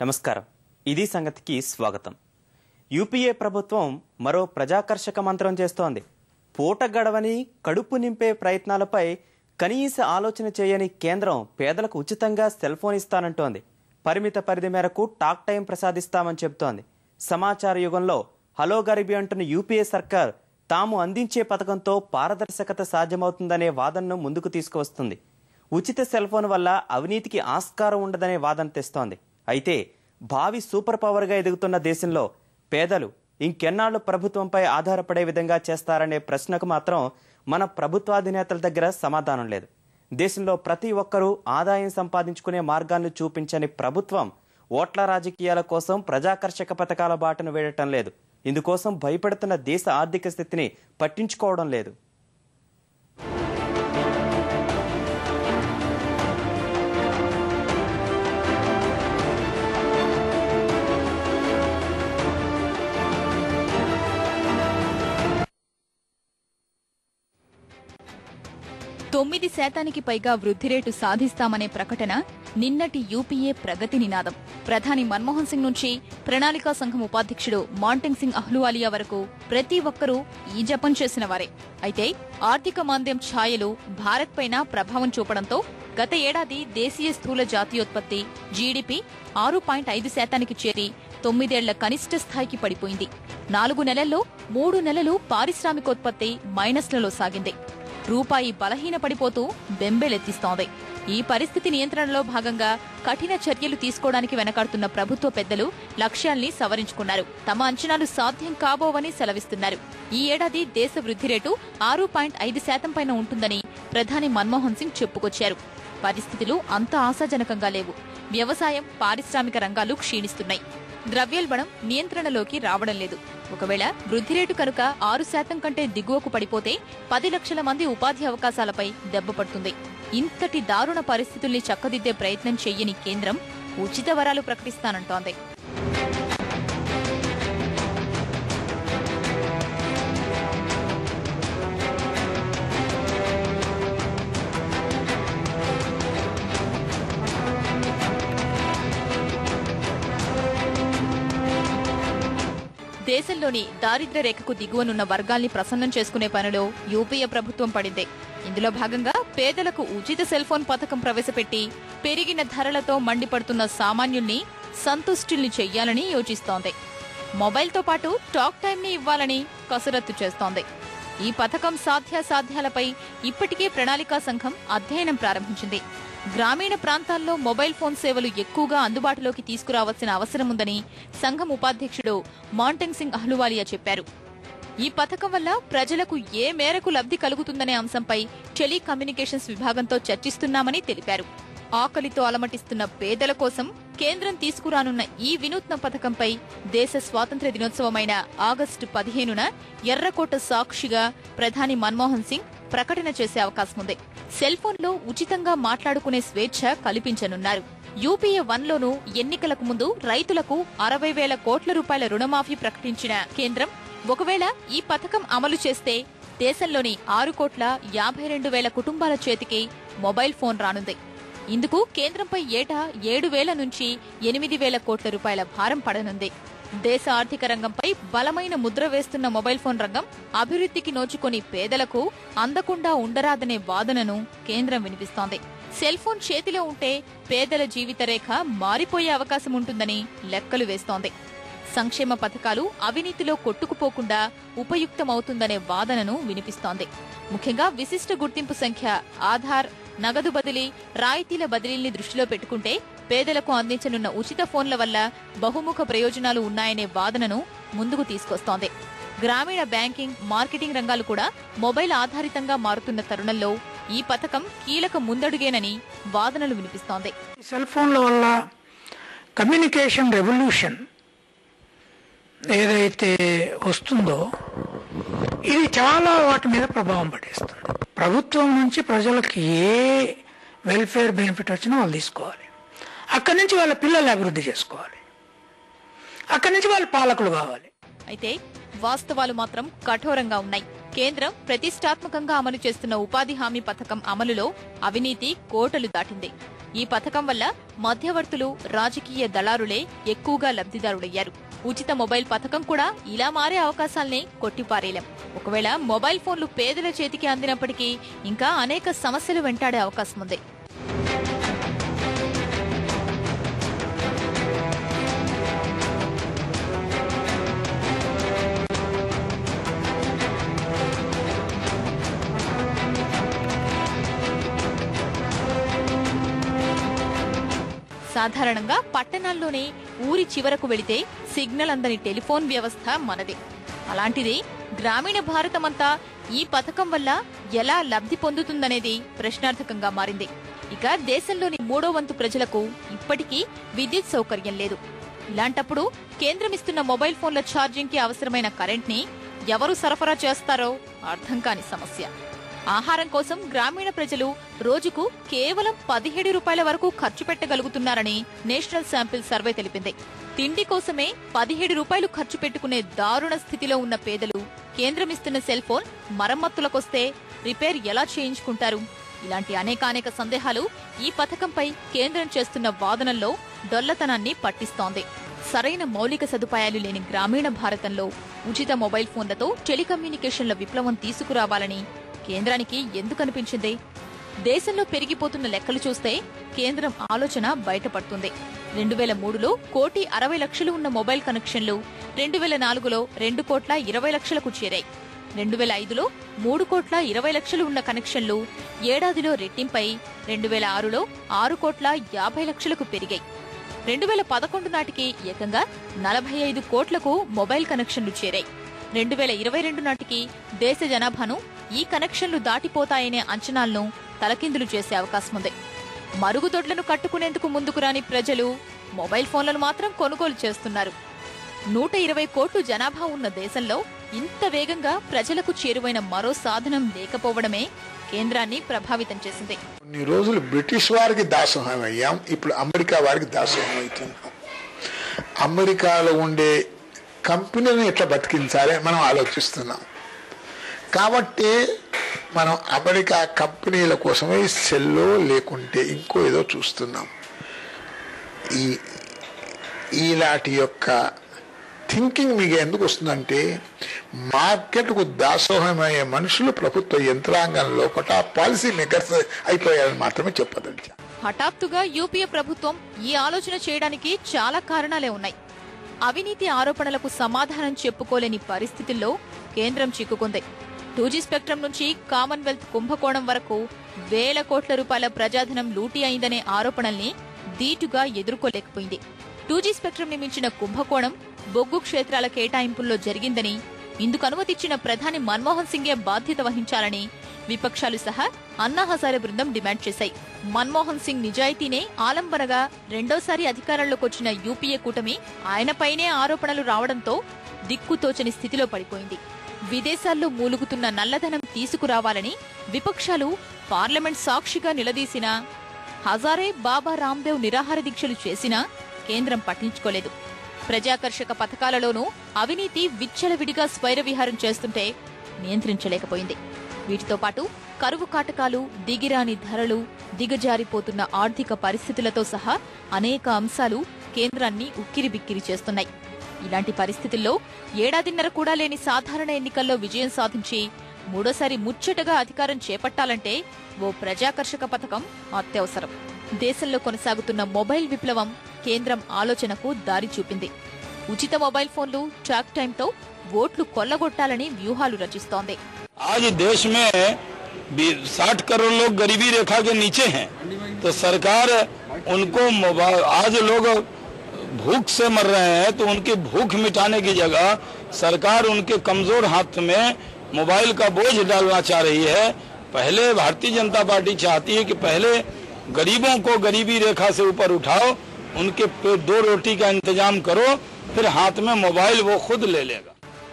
నమస్కారం. ఇది సంగతికి స్వాగతం. యూపీఏ ప్రభుత్వం మరో ప్రజాకర్షక మంత్రం చేస్తోంది. పూట గడవని కడుపు నింపే ప్రయత్నాలపై కనీస ఆలోచన చేయని కేంద్రం పేదలకు ఉచితంగా సెల్ ఫోన్ ఇస్తానంటోంది. పరిమిత పరిధి మేరకు టాక్ టైం ప్రసాదిస్తామని చెబుతోంది. సమాచార యుగంలో హలో గరీబీ అంటున్న యూపీఏ సర్కార్ తాము అందించే పథకంతో పారదర్శకత సాధ్యమవుతుందనే వాదనను ముందుకు తీసుకువస్తుంది. ఉచిత సెల్ ఫోన్ వల్ల అవినీతికి ఆస్కారం ఉండదనే వాదన తెస్తోంది. అయితే భావి సూపర్ పవర్గా ఎదుగుతున్న దేశంలో పేదలు ఇంకెన్నాళ్లు ప్రభుత్వంపై ఆధారపడే విధంగా చేస్తారనే ప్రశ్నకు మాత్రం మన ప్రభుత్వాధినేతల దగ్గర సమాధానం లేదు. దేశంలో ప్రతి ఒక్కరూ ఆదాయం సంపాదించుకునే మార్గాలను చూపించని ప్రభుత్వం ఓట్ల రాజకీయాల కోసం ప్రజాకర్షక పథకాల బాటను వేయటం లేదు. ఇందుకోసం భయపడుతున్న దేశ ఆర్థిక స్థితిని పట్టించుకోవడం లేదు. తొమ్మిది శాతానికి పైగా వృద్ధి రేటు సాధిస్తామనే ప్రకటన నిన్నటి యూపీఏ ప్రగతి నినాదం. ప్రధాని మన్మోహన్ సింగ్ నుంచి ప్రణాళికా సంఘం ఉపాధ్యక్షుడు మాంటెంగ్ సింగ్ అహ్లూవాలియా వరకు ప్రతి ఒక్కరూ ఈ జపం చేసిన వారే. అయితే ఆర్థిక మాంద్యం ఛాయలు భారత్ పైన ప్రభావం చూపడంతో గత ఏడాది దేశీయ స్థూల జాతీయోత్పత్తి జీడీపీ 6.5 శాతానికి చేరి 9 ఏళ్ల కనిష్ట స్థాయికి పడిపోయింది. 4 నెలల్లో 3 నెలలు పారిశ్రామికోత్పత్తి మైనస్లలో సాగింది. రూపాయి బలహీనపడిపోతూ బెంబేలెత్తిస్తోంది. ఈ పరిస్థితి నియంత్రణలో భాగంగా కఠిన చర్యలు తీసుకోవడానికి వెనకాడుతున్న ప్రభుత్వ పెద్దలు లక్ష్యాల్ని సవరించుకున్నారు. తమ అంచనాలు సాధ్యం కాబోవని సెలవిస్తున్నారు. ఈ ఏడాది దేశ వృద్ధి రేటు 6.5 శాతం పైన ఉంటుందని ప్రధాని మన్మోహన్ సింగ్ చెప్పుకొచ్చారు. పరిస్థితులు అంత ఆశాజనకంగా లేవు. వ్యవసాయం, పారిశ్రామిక రంగాలు క్షీణిస్తున్నాయి. ద్రవ్యోల్బణం నియంత్రణలోకి రావడం లేదు. ఒకవేళ వృద్ధి రేటు కనుక 6 శాతం కంటే దిగువకు పడిపోతే 10 లక్షల మంది ఉపాధి అవకాశాలపై దెబ్బపడుతుంది. ఇంతటి దారుణ పరిస్థితుల్ని చక్కదిద్దే ప్రయత్నం చెయ్యని కేంద్రం ఉచిత వరాలు ప్రకటిస్తానంటోంది. దేశంలోని దారిద్ర్య రేఖకు దిగువనున్న వర్గాల్ని ప్రసన్నం చేసుకునే పనిలో యూపీఏ ప్రభుత్వం పడింది. ఇందులో భాగంగా పేదలకు ఉచిత సెల్ ఫోన్ పథకం ప్రవేశపెట్టి పెరిగిన ధరలతో మండిపడుతున్న సామాన్యుల్ని సంతుష్టుల్ని చెయ్యాలని యోచిస్తోంది. మొబైల్తో పాటు టాక్ టైంని ఇవ్వాలని కసరత్తు చేస్తోంది. ఈ పథకం సాధ్యాసాధ్యాలపై ఇప్పటికే ప్రణాళికా సంఘం అధ్యయనం ప్రారంభించింది. గ్రామీణ ప్రాంతాల్లో మొబైల్ ఫోన్ సేవలు ఎక్కువగా అందుబాటులోకి తీసుకురావాల్సిన అవసరముందని సంఘం ఉపాధ్యక్షుడు మాంటెంగ్ సింగ్ అహ్లూవాలియా చెప్పారు. ఈ పథకం వల్ల ప్రజలకు ఏ మేరకు లబ్ధి కలుగుతుందనే అంశంపై టెలికమ్యూనికేషన్స్ విభాగంతో చర్చిస్తున్నామని తెలిపారు. ఆకలితో అలమటిస్తున్న పేదల కోసం కేంద్రం తీసుకురానున్న ఈ వినూత్న పథకంపై దేశ స్వాతంత్ర్య దినోత్సవమైన ఆగస్టు 15న ఎర్రకోట సాక్షిగా ప్రధాని మన్మోహన్ సింగ్ ప్రకటన చేసే అవకాశముంది. సెల్ ఫోన్లో ఉచితంగా మాట్లాడుకునే స్వేచ్ఛ కల్పించనున్నారు. యూపీఏ 1లోనూ ఎన్నికలకు ముందు రైతులకు 60,000 కోట్ల రూపాయల రుణమాఫీ ప్రకటించిన కేంద్రం ఒకవేళ ఈ పథకం అమలు చేస్తే దేశంలోని 6,52,00,000 కుటుంబాల చేతికి మొబైల్ ఫోన్ రానుంది. ఇందుకు కేంద్రంపై ఏటా 7,000 నుంచి 8,000 కోట్ల రూపాయల భారం పడనుంది. దేశ ఆర్థిక రంగంపై బలమైన ముద్ర వేస్తున్న మొబైల్ ఫోన్ రంగం అభివృద్ధికి నోచుకొని పేదలకు అందకుండా ఉండరాదనే వాదనను కేంద్రం వినిపిస్తోంది. సెల్ ఫోన్ చేతిలో ఉంటే పేదల జీవిత రేఖ మారిపోయే అవకాశం ఉంటుందని లెక్కలు వేస్తోంది. సంక్షేమ పథకాలు అవినీతిలో కొట్టుకుపోకుండా ఉపయుక్తమవుతుందనే వాదనను వినిపిస్తోంది. ముఖ్యంగా విశిష్ట గుర్తింపు సంఖ్య, ఆధార్, నగదు బదిలీ, రాయితీల బదిలీల్ని దృష్టిలో పెట్టుకుంటే పేదలకు అందించనున్న ఉచిత ఫోన్ల వల్ల బహుముఖ ప్రయోజనాలు ఉన్నాయనే వాదనను ముందుకు తీసుకొస్తోంది. గ్రామీణ బ్యాంకింగ్, మార్కెటింగ్ రంగాలు కూడా మొబైల్ ఆధారితంగా మారుతున్న తరుణంలో ఈ పథకం కీలక ముందడుగేనని వాదనలు వినిపిస్తోంది. సెల్ ఫోన్ల వల్ల కమ్యూనికేషన్ రెవల్యూషన్ ఏదైతే వస్తుందో ఇది చాలా వాటి మీద ప్రభావం పడేస్తుంది. ప్రభుత్వం నుంచి ప్రజలకు ఏ వెల్ఫేర్ బెనిఫిట్ వచ్చినా వాళ్ళు తీసుకోవాలి. అక్కడి నుంచి వాళ్ళ పిల్లల్ని అభివృద్ధి చేసుకోవాలి. అక్కడి నుంచి వాళ్ళు పాలకులు కావాలి. అయితే వాస్తవాలు మాత్రం కఠోరంగా ఉన్నాయి. కేంద్రం ప్రతిష్టాత్మకంగా అమలు చేస్తున్న ఉపాధి హామీ పథకం అమలులో అవినీతి కోటలు దాటింది. ఈ పథకం వల్ల మధ్యవర్తులు, రాజకీయ దళారులే ఎక్కువగా లబ్ధిదారులయ్యారు. ఉచిత మొబైల్ పథకం కూడా ఇలా మారే అవకాశాల్ని కొట్టిపారేలేం. ఒకవేళ మొబైల్ ఫోన్లు పేదల చేతికి అందినప్పటికీ ఇంకా అనేక సమస్యలు వెంటాడే అవకాశం ఉంది. సాధారణంగా పట్టణాల్లోనే ఊరి చివరకు వెళితే సిగ్నల్ అందని టెలిఫోన్ వ్యవస్థ మనదే. అలాంటిది గ్రామీణ భారతమంతా ఈ పథకం వల్ల ఎలా లబ్ధి పొందుతుందనేది ప్రశ్నార్థకంగా మారింది. ఇక దేశంలోని 3వ వంతు ప్రజలకు ఇప్పటికీ విద్యుత్ సౌకర్యం లేదు. ఇలాంటప్పుడు కేంద్రమిస్తున్న మొబైల్ ఫోన్ల ఛార్జింగ్ కి అవసరమైన కరెంట్ ని ఎవరు సరఫరా చేస్తారో అర్థం కాని సమస్య. ఆహారం కోసం గ్రామీణ ప్రజలు రోజుకు కేవలం 17 రూపాయల వరకు ఖర్చు పెట్టగలుగుతున్నారని నేషనల్ శాంపిల్ సర్వే తెలిపింది. తిండి కోసమే 17 రూపాయలు ఖర్చు పెట్టుకునే దారుణ స్థితిలో ఉన్న పేదలు కేంద్రమిస్తున్న సెల్ ఫోన్ మరమ్మతులకొస్తే రిపేర్ ఎలా చేయించుకుంటారు? ఇలాంటి అనేకానేక సందేహాలు ఈ పథకంపై కేంద్రం చేస్తున్న వాదనల్లో డొల్లతనాన్ని పట్టిస్తోంది. సరైన మౌలిక సదుపాయాలు లేని గ్రామీణ భారతంలో ఉచిత మొబైల్ ఫోన్లతో టెలికమ్యూనికేషన్ల విప్లవం తీసుకురావాలని కేంద్రానికి ఎందుకనిపించింది? దేశంలో పెరిగిపోతున్న లెక్కలు చూస్తే కేంద్రం ఆలోచన బయటపడుతుంది. 2003లో 1,60,00,000 ఉన్న మొబైల్ కనెక్షన్లు 2004లో 2,20,00,000కు చేరాయి. 2005లో 3,20,00,000 ఉన్న కనెక్షన్లు ఏడాదిలో రెట్టింపై 2006లో 6,50,00,000కు పెరిగాయి. 2011 నాటికి ఏకంగా 45 కోట్లకు మొబైల్ కనెక్షన్లు చేరాయి. 2022 నాటికి దేశ జనాభాను ఈ కనెక్షన్లు దాటిపోతాయనే అంచనాలను తలకిందులు చేసే అవకాశముంది. మరుగుదొడ్లను కట్టుకునేందుకు ముందుకు రాని ప్రజలు మొబైల్ ఫోన్లను మాత్రం కొనుగోలు చేస్తున్నారు. 120 కోట్లు జనాభా ఉన్న దేశంలో ఇంత వేగంగా ప్రజలకు చేరువైన మరో సాధనం లేకపోవడమే కేంద్రాన్ని ప్రభావితం చేసింది. కొన్ని రోజులు బ్రిటిష్ వారికి దాసోహం అయ్యాం, ఇప్పుడు అమెరికా వారికి దాసోహం అవుతున్నాం. అమెరికాలో ఉండే కంపెనీలను ఎట్లా బతికించాలి మనం ఆలోచిస్తున్నాం. కాబట్టి మనం అమెరికా కంపెనీల కోసమే సెల్లో లేకుంటే ఇంకో ఏదో చూస్తున్నాం. ఇలాంటి యొక్క థింకింగ్ మీకు ఎందుకు వస్తుందంటే మార్కెట్కు దాసోహమయ్యే మనుషులు ప్రభుత్వ యంత్రాంగం లోపల పాలసీ మేకర్స్ అయిపోయారని మాత్రమే చెప్పదలిచా. హఠాత్తుగా యూపీఏ ప్రభుత్వం ఈ ఆలోచన చేయడానికి చాలా కారణాలే ఉన్నాయి. అవినీతి ఆరోపణలకు సమాధానం చెప్పుకోలేని పరిస్థితుల్లో కేంద్రం చిక్కుకుంది. 2G స్పెక్ట్రం నుంచి కామన్వెల్త్ కుంభకోణం వరకు వేల కోట్ల రూపాయల ప్రజాధనం లూటీ అయిందనే ఆరోపణల్ని ధీటుగా ఎదుర్కోలేకపోయింది. 2G స్పెక్ట్రంని మించిన కుంభకోణం బొగ్గు క్షేత్రాల కేటాయింపుల్లో జరిగిందని, ఇందుకు అనుమతిచ్చిన ప్రధాని మన్మోహన్ సింగే బాధ్యత వహించాలని విపక్షాలు సహా అన్నా హజారే బృందం డిమాండ్ చేశాయి. మన్మోహన్ సింగ్ నిజాయితీనే ఆలంబనగా రెండోసారి అధికారంలోకి వచ్చిన యూపీఏ కూటమి ఆయనపైనే ఆరోపణలు రావడంతో దిక్కుతోచని స్థితిలో పడిపోయింది. విదేశాల్లో మూలుగుతున్న నల్లధనం తీసుకురావాలని విపక్షాలు పార్లమెంట్ సాక్షిగా నిలదీసినా, హజారే బాబా రామ్దేవ్ నిరాహార దీక్షలు చేసినా కేంద్రం పట్టించుకోలేదు. ప్రజాకర్షక పథకాలలోనూ అవినీతి విచ్చలవిడిగా స్వైరవిహారం చేస్తుంటే నియంత్రించలేకపోయింది. వీటితో పాటు కరువు కాటకాలు, దిగిరాని ధరలు, దిగజారిపోతున్న ఆర్థిక పరిస్థితులతో సహా అనేక అంశాలు కేంద్రాన్ని ఉక్కిరిబిక్కిరి చేస్తున్నాయి. ఇలాంటి పరిస్థితుల్లో ఏడాదిన్నర కూడా లేని సాధారణ ఎన్నికల్లో విజయం సాధించి మూడోసారి ముచ్చటగా అధికారం చేపట్టాలంటే ఓ ప్రజాకర్షక పథకం అత్యవసరం. దేశంలో కొనసాగుతున్న మొబైల్ విప్లవం కేంద్రం ఆలోచనకు దారి చూపింది. ఉచిత మొబైల్ ఫోన్లు, ట్రాక్ టైంతో ఓట్లు కొల్లగొట్టాలని వ్యూహాలు రచిస్తోంది. आज देश में 60 करोड़ लोग गरीबी रेखा के नीचे हैं, तो सरकार उनको आज लोग भूख से मर रहे हैं, तो उनकी भूख मिटाने की जगह सरकार उनके कमजोर हाथ में मोबाइल का बोझ डालना चाह रही है। पहले भारतीय जनता पार्टी चाहती है कि पहले गरीबों को गरीबी रेखा से ऊपर उठाओ, उनके 2 रोटी का इंतजाम करो, फिर हाथ में मोबाइल वो खुद ले लेगा.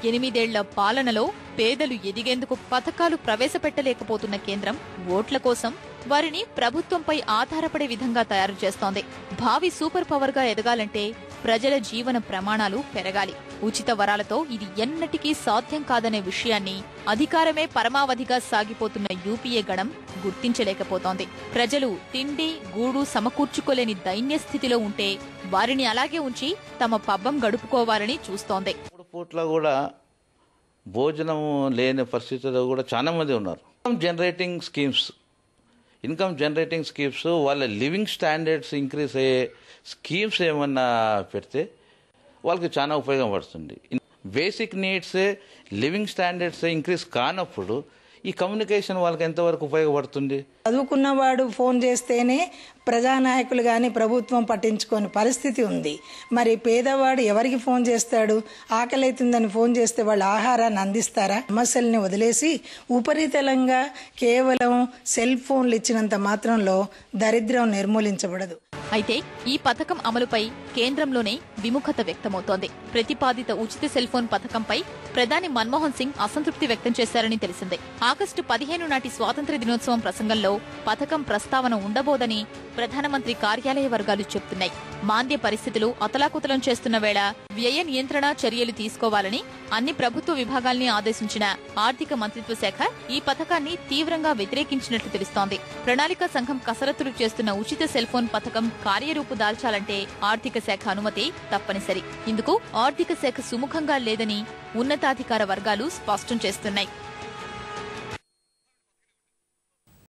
8 ఏళ్ల పాలనలో పేదలు ఎదిగేందుకు పథకాలు ప్రవేశపెట్టలేకపోతున్న కేంద్రం ఓట్ల కోసం వారిని ప్రభుత్వంపై ఆధారపడే విధంగా తయారు చేస్తోంది. భావి సూపర్ పవర్ గా ఎదగాలంటే ప్రజల జీవన ప్రమాణాలు పెరగాలి. ఉచిత వరాలతో ఇది ఎన్నటికీ సాధ్యం కాదనే విషయాన్ని అధికారమే పరమావధిగా సాగిపోతున్న యూపీఏ గణం గుర్తించలేకపోతోంది. ప్రజలు తిండి గూడు సమకూర్చుకోలేని దైన్య స్థితిలో ఉంటే వారిని అలాగే ఉంచి తమ పబ్బం గడుపుకోవాలని చూస్తోంది. 3 పూట్ల కూడా భోజనం లేని పరిస్థితిలో కూడా చాలా మంది ఉన్నారు. ఇన్కమ్ జనరేటింగ్ స్కీమ్స్ వాళ్ళ లివింగ్ స్టాండర్డ్స్ ఇంక్రీజ్ అయ్యే స్కీమ్స్ ఏమన్నా పెడితే వాళ్ళకి చాలా ఉపయోగం పడుతుంది. Basic needs living standards increase కానప్పుడు ఈ కమ్యూనికేషన్ వాళ్ళకి ఎంతవరకు ఉపయోగపడుతుంది? చదువుకున్నవాడు ఫోన్ చేస్తేనే ప్రజానాయకులు కానీ ప్రభుత్వం పట్టించుకోని పరిస్థితి ఉంది. మరి పేదవాడు ఎవరికి ఫోన్ చేస్తాడు? ఆకలైతుందని ఫోన్ చేస్తే వాళ్ళు ఆహారాన్ని అందిస్తారా? సమస్యల్ని వదిలేసి ఉపరితలంగా కేవలం సెల్ ఫోన్లు ఇచ్చినంత మాత్రంలో దరిద్రం నిర్మూలించబడదు. అయితే ఈ పథకం అమలుపై కేంద్రంలోనే విముఖత వ్యక్తమవుతోంది. ప్రతిపాదిత ఉచిత సెల్ ఫోన్ పథకంపై ప్రధాని మన్మోహన్ సింగ్ అసంతృప్తి వ్యక్తం చేశారని తెలిసిందే. ఆగస్టు 15 నాటి స్వాతంత్ర్య దినోత్సవం ప్రసంగంలో పథకం ప్రస్తావన ఉండబోదని ప్రధానమంత్రి కార్యాలయ వర్గాలు చెబుతున్నాయి. మాంద్య పరిస్థితులు అతలాకుతలం చేస్తున్న వేళ వ్యయ నియంత్రణ చర్యలు తీసుకోవాలని అన్ని ప్రభుత్వ విభాగాల్ని ఆదేశించిన ఆర్థిక మంత్రిత్వ శాఖ ఈ పథకాన్ని తీవ్రంగా వ్యతిరేకించినట్లు తెలుస్తోంది. ప్రణాళికా సంఘం కసరత్తులు చేస్తున్న ఉచిత సెల్ ఫోన్ పథకం కార్యరూపు దాల్చాలంటే ఆర్థిక శాఖ అనుమతి తప్పనిసరి. ఇందుకు ఆర్థిక శాఖ సుముఖంగా లేదని ఉన్నతాధికార వర్గాలు స్పష్టం చేస్తున్నాయి.